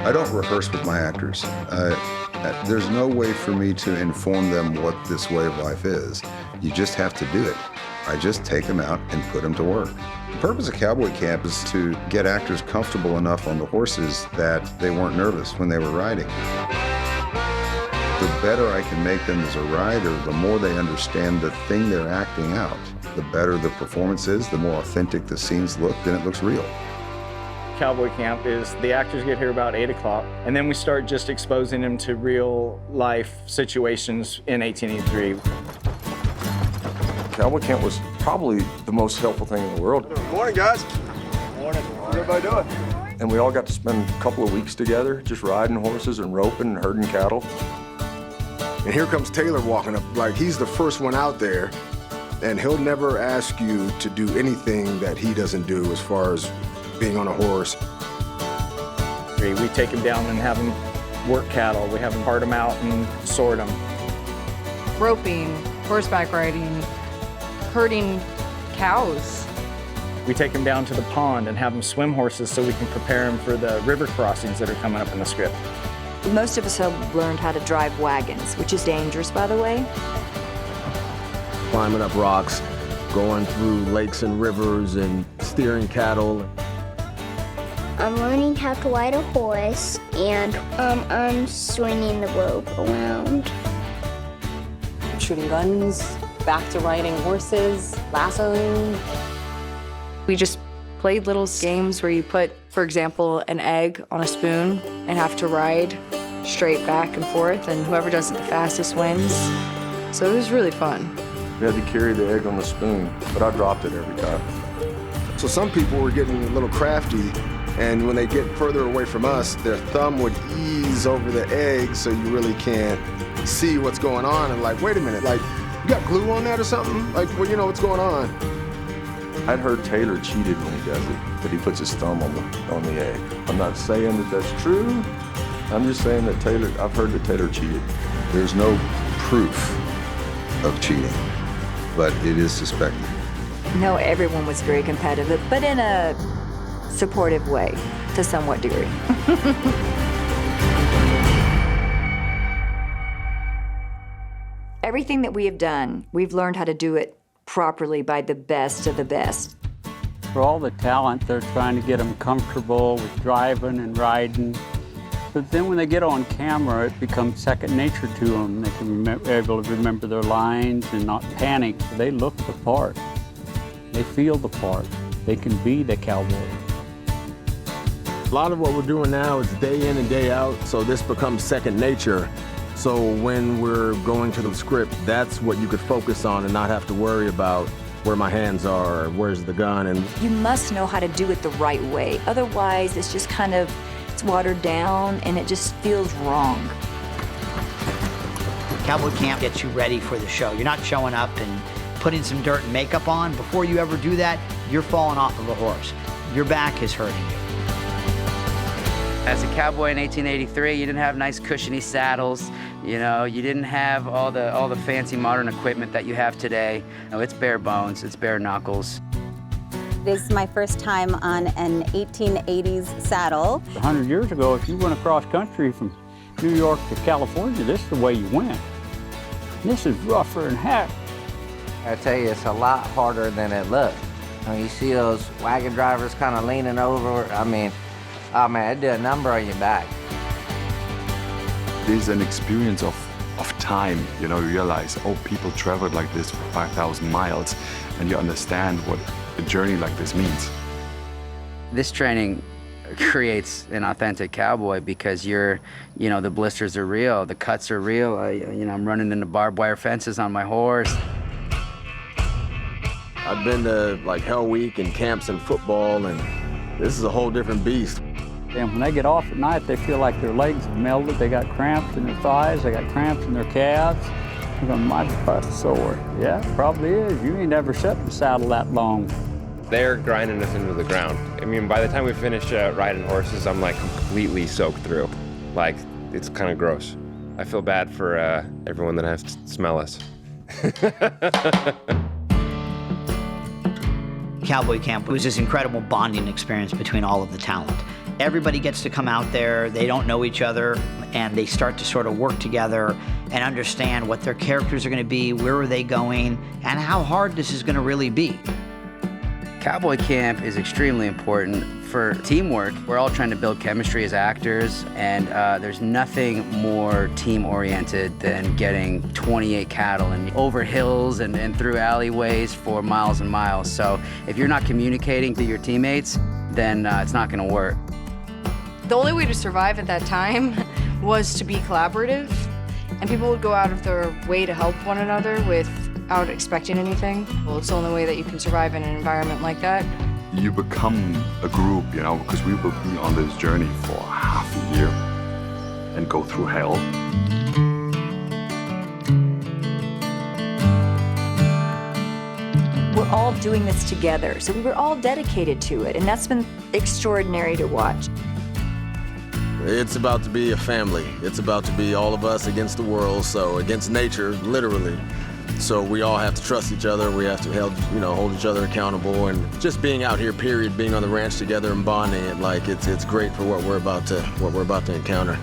I don't rehearse with my actors. There's no way for me to inform them what this way of life is. You just have to do it. I just take them out and put them to work. The purpose of Cowboy Camp is to get actors comfortable enough on the horses that they weren't nervous when they were riding. The better I can make them as a rider, the more they understand the thing they're acting out. The better the performance is, the more authentic the scenes look, then it looks real. Cowboy Camp is the actors get here about 8 o'clock, and then we start just exposing them to real life situations in 1883. Cowboy Camp was probably the most helpful thing in the world. Good morning, guys. Good morning. How's everybody doing? And we all got to spend a couple of weeks together, just riding horses and roping and herding cattle. And here comes Taylor walking up, like he's the first one out there, and he'll never ask you to do anything that he doesn't do as far as being on a horse. We take them down and have them work cattle. We have them part them out and sort them. Roping, horseback riding, herding cows. We take them down to the pond and have them swim horses so we can prepare them for the river crossings that are coming up in the script. Most of us have learned how to drive wagons, which is dangerous, by the way. Climbing up rocks, going through lakes and rivers and steering cattle. I'm learning how to ride a horse, and I'm swinging the rope around. Shooting guns, back to riding horses, lassoing. We just played little games where you put, for example, an egg on a spoon and have to ride straight back and forth, and whoever does it the fastest wins. So it was really fun. We had to carry the egg on the spoon, but I dropped it every time. So some people were getting a little crafty, and when they get further away from us, their thumb would ease over the egg so you really can't see what's going on. And like, wait a minute, like, you got glue on that or something? Like, well, you know what's going on. I'd heard Taylor cheated when he does it, that he puts his thumb on the egg. I'm not saying that that's true. I'm just saying that I've heard that Taylor cheated. There's no proof of cheating, but it is suspected. No, everyone was very competitive, but in a supportive way, to somewhat degree. Everything that we have done, we've learned how to do it properly by the best of the best. For all the talent, they're trying to get them comfortable with driving and riding. But then when they get on camera, it becomes second nature to them. They can be able to remember their lines and not panic. They look the part. They feel the part. They can be the cowboy. A lot of what we're doing now is day in and day out, so this becomes second nature. So when we're going to the script, that's what you could focus on and not have to worry about where my hands are, or where's the gun. And You must know how to do it the right way. Otherwise, it's just kind of, it's watered down and it just feels wrong. Cowboy Camp gets you ready for the show. You're not showing up and putting some dirt and makeup on. Before you ever do that, you're falling off of a horse. Your back is hurting you. As a cowboy in 1883, you didn't have nice cushiony saddles. You know, you didn't have all the fancy modern equipment that you have today. No, it's bare bones, it's bare knuckles. This is my first time on an 1880s saddle. 100 years ago, if you went across country from New York to California, this is the way you went. This is rougher than heck. I tell you, it's a lot harder than it looks. When you see those wagon drivers kind of leaning over, I mean, oh man, it did a number on your back. It is an experience of time, you know, you realize, oh, people traveled like this for 5,000 miles, and you understand what a journey like this means. This training creates an authentic cowboy because the blisters are real, the cuts are real. I'm running into barbed wire fences on my horse. I've been to like Hell Week and camps and football, and this is a whole different beast. And when they get off at night, they feel like their legs have melted. They got cramps in their thighs. They got cramps in their calves. They're going, my butt's sore. Yeah, it probably is. You ain't never sat in the saddle that long. They're grinding us into the ground. I mean, by the time we finish riding horses, I'm like completely soaked through. Like, it's kind of gross. I feel bad for everyone that has to smell us. Cowboy Camp was this incredible bonding experience between all of the talent. Everybody gets to come out there, they don't know each other, and they start to sort of work together and understand what their characters are going to be, where are they going, and how hard this is going to really be. Cowboy camp is extremely important for teamwork. We're all trying to build chemistry as actors, and there's nothing more team-oriented than getting 28 cattle and over hills and through alleyways for miles and miles. So if you're not communicating to your teammates, then it's not going to work. The only way to survive at that time was to be collaborative, and people would go out of their way to help one another without expecting anything. Well, it's the only way that you can survive in an environment like that. You become a group, you know, because we will be on this journey for half a year and go through hell. We're all doing this together, so we were all dedicated to it, and that's been extraordinary to watch. It's about to be a family. It's about to be all of us against the world, so against nature, literally. So we all have to trust each other. We have to hold each other accountable, and just being out here, period, being on the ranch together and bonding it, like it's great for what we're about to encounter.